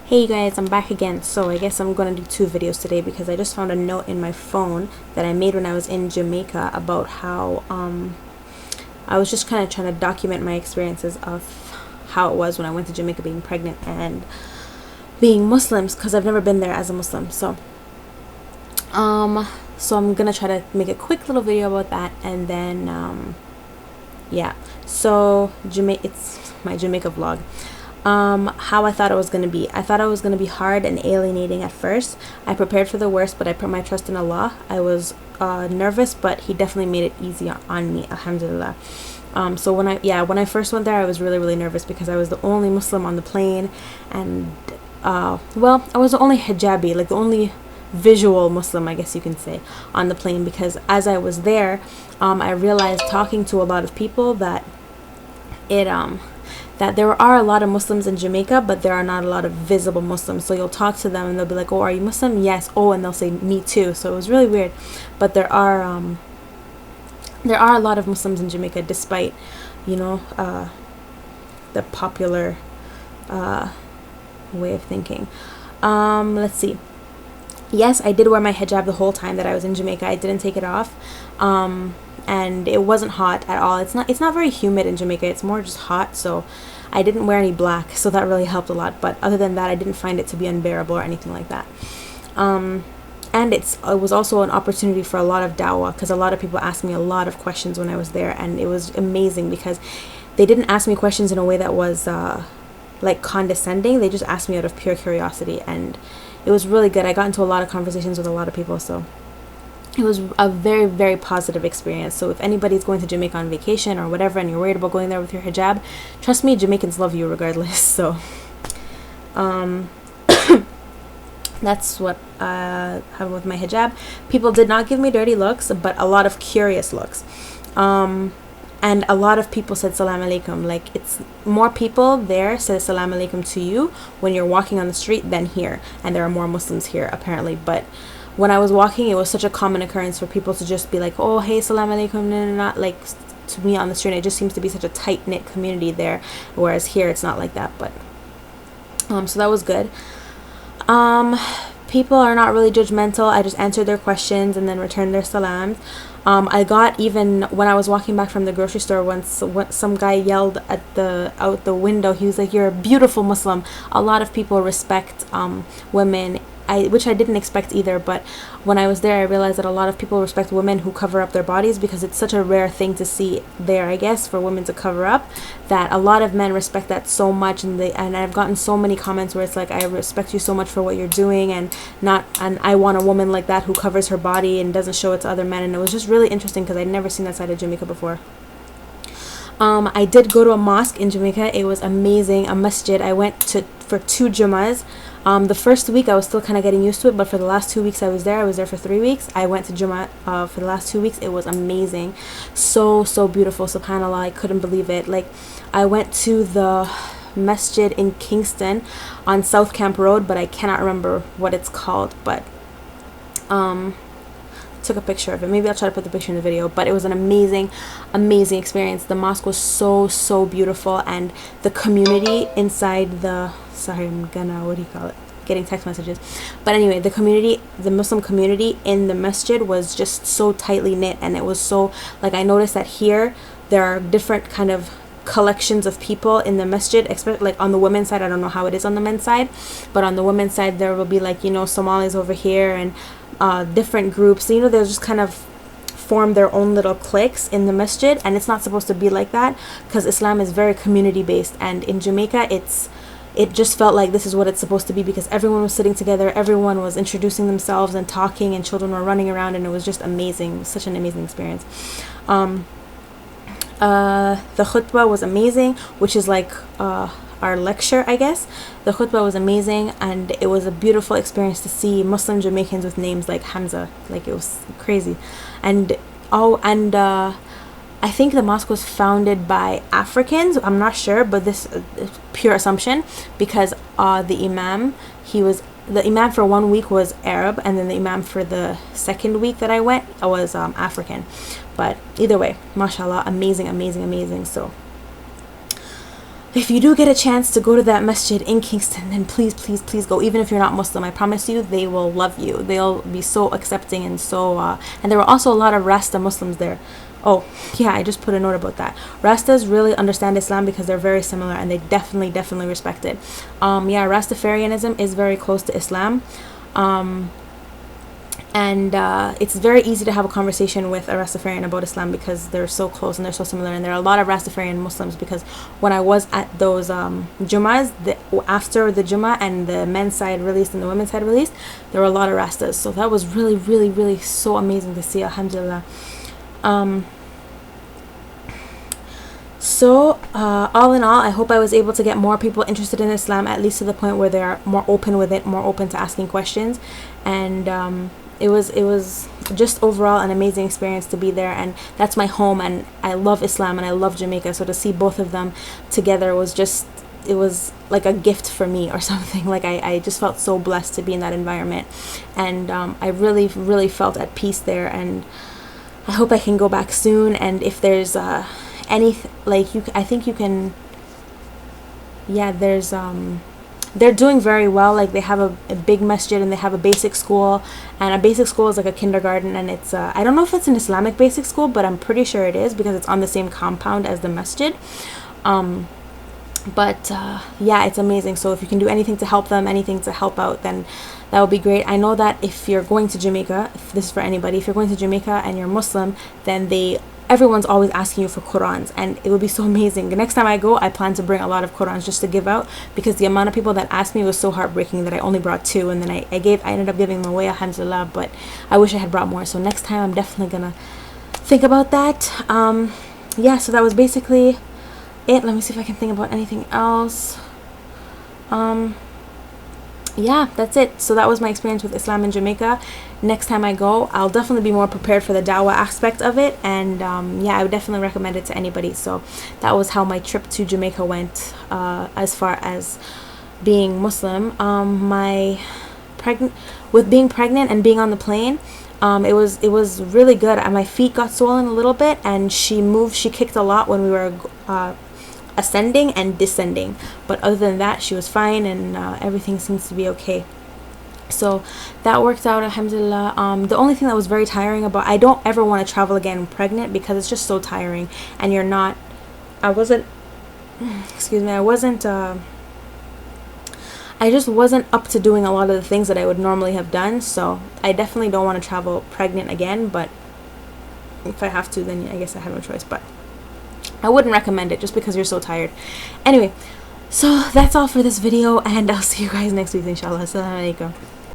Hey guys, I'm back again. So I guess I'm gonna do two videos today because I just found a note in my phone that I made when I was in Jamaica about how I was just kind of trying to document my experiences of how it was when I went to Jamaica being pregnant and being Muslims, because I've never been there as a Muslim. So I'm gonna try to make a quick little video about that, and then yeah. So it's my Jamaica vlog. How I thought it was going to be. I thought it was going to be hard and alienating at first. I prepared for the worst, but I put my trust in Allah. I was nervous, but He definitely made it easy on me, alhamdulillah. So when I first went there, I was really nervous because I was the only Muslim on the plane, and I was the only hijabi, like the only visual Muslim, I guess you can say, on the plane, because as I was there, I realized, talking to a lot of people, that that there are a lot of Muslims in Jamaica, but there are not a lot of visible Muslims. So you'll talk to them and they'll be like, "Oh, are you Muslim?" "Yes." "Oh," and they'll say, "Me too." So it was really weird. But there are a lot of Muslims in Jamaica, despite, the popular way of thinking. Let's see. Yes, I did wear my hijab the whole time that I was in Jamaica. I didn't take it off. And it wasn't hot at all. It's not very humid in Jamaica. It's more just hot. So I didn't wear any black, so that really helped a lot. But other than that, I didn't find it to be unbearable or anything like that. And it was also an opportunity for a lot of dawah, because a lot of people asked me a lot of questions when I was there, and it was amazing because they didn't ask me questions in a way that was like condescending. They just asked me out of pure curiosity, and it was really good. I got into a lot of conversations with a lot of people, so it was a very positive experience. So if anybody's going to Jamaica on vacation or whatever, and you're worried about going there with your hijab, trust me, Jamaicans love you regardless. So that's what happened with my hijab. People did not give me dirty looks, but a lot of curious looks. And a lot of people said salam alaikum. Like, it's more people there said salam alaikum to you when you're walking on the street than here. And there are more Muslims here, apparently. But when I was walking, it was such a common occurrence for people to just be like, "Oh, hey, salam alaikum," like to me on the street. It just seems to be such a tight-knit community there, whereas here it's not like that. But so that was good. People are not really judgmental. I just answered their questions and then returned their salams. I got, even when I was walking back from the grocery store once, some guy yelled out the window. He was like, "You're a beautiful Muslim." A lot of people respect women, which I didn't expect either, but when I was there, I realized that a lot of people respect women who cover up their bodies, because it's such a rare thing to see there, I guess, for women to cover up, that a lot of men respect that so much. And I've gotten so many comments where it's like, "I respect you so much for what you're doing, and I want a woman like that who covers her body and doesn't show it to other men." And it was just really interesting because I'd never seen that side of Jamaica before. I did go to a mosque in Jamaica. It was amazing. A masjid. I went for 2 Jummahs. The first week I was still kind of getting used to it, but for the last 2 weeks I was there for 3 weeks. I went to Jummah for the last 2 weeks. It was amazing. So beautiful. SubhanAllah, I couldn't believe it. Like, I went to the masjid in Kingston on South Camp Road, but I cannot remember what it's called, but took a picture of it. Maybe I'll try to put the picture in the video. But it was an amazing experience. The mosque was so beautiful, and the community inside the getting text messages. But anyway, the Muslim community in the masjid was just so tightly knit, and it was so, like, I noticed that here there are different kind of collections of people in the masjid, especially like on the women's side. I don't know how it is on the men's side, but on the women's side there will be, like, Somalis over here, and different groups. So, they'll just kind of form their own little cliques in the masjid, and it's not supposed to be like that, because Islam is very community based. And in Jamaica, it just felt like this is what it's supposed to be, because everyone was sitting together, everyone was introducing themselves and talking, and children were running around, and it was just amazing. It was such an amazing experience. The khutbah was amazing, which is like our lecture, I guess. The khutbah was amazing, and it was a beautiful experience to see Muslim Jamaicans with names like Hamza. Like, it was crazy. And I think the mosque was founded by Africans. I'm not sure, but this is pure assumption, because the imam for 1 week was Arab, and then the imam for the second week that I went was African. But either way, mashallah, amazing. So if you do get a chance to go to that masjid in Kingston, then please, please, please go. Even if you're not Muslim, I promise you, they will love you. They'll be so accepting and so and there were also a lot of Rasta Muslims there. Oh yeah, I just put a note about that. Rastas really understand Islam because they're very similar, and they definitely respect it. Yeah, Rastafarianism is very close to Islam. And it's very easy to have a conversation with a Rastafarian about Islam because they're so close and they're so similar. And there are a lot of Rastafarian Muslims, because when I was at those Jummahs, after the Jummah and the men's side released and the women's side released, there were a lot of Rastas. So that was really so amazing to see, alhamdulillah. So all in all, I hope I was able to get more people interested in Islam, at least to the point where they are more open with it, more open to asking questions. And it was just overall an amazing experience to be there, and that's my home, and I love Islam and I love Jamaica, so to see both of them together was just, it was like a gift for me or something. Like I just felt so blessed to be in that environment, and I really felt at peace there, and I hope I can go back soon. And if there's any, like, I think you can, yeah, there's they're doing very well. Like, they have a big masjid, and they have a basic school, and a basic school is like a kindergarten, and it's I don't know if it's an Islamic basic school, but I'm pretty sure it is because it's on the same compound as the masjid. But yeah, it's amazing. So if you can do anything to help them, anything to help out, then that would be great. I know that if you're going to Jamaica, if this is for anybody, if you're going to Jamaica and you're Muslim, then everyone's always asking you for Qurans, and it would be so amazing. The next time I go, I plan to bring a lot of Qurans just to give out, because the amount of people that asked me was so heartbreaking that I only brought 2, and then I ended up giving them away, alhamdulillah, but I wish I had brought more. So next time I'm definitely gonna think about that. Yeah, so that was basically it. Let me see if I can think about anything else. Yeah, that's it. So that was my experience with Islam in Jamaica. Next time I go, I'll definitely be more prepared for the dawah aspect of it, and yeah, I would definitely recommend it to anybody. So that was how my trip to Jamaica went, as far as being Muslim. With being pregnant and being on the plane, it was really good. My feet got swollen a little bit, and she kicked a lot when we were ascending and descending, but other than that, she was fine, and everything seems to be okay. So that worked out, alhamdulillah. The only thing that was very tiring about, I don't ever want to travel again pregnant, because it's just so tiring, and I just wasn't up to doing a lot of the things that I would normally have done. So I definitely don't want to travel pregnant again, but if I have to, then I guess I have no choice. But I wouldn't recommend it just because you're so tired. Anyway, so that's all for this video, and I'll see you guys next week, inshallah. Assalamu alaikum.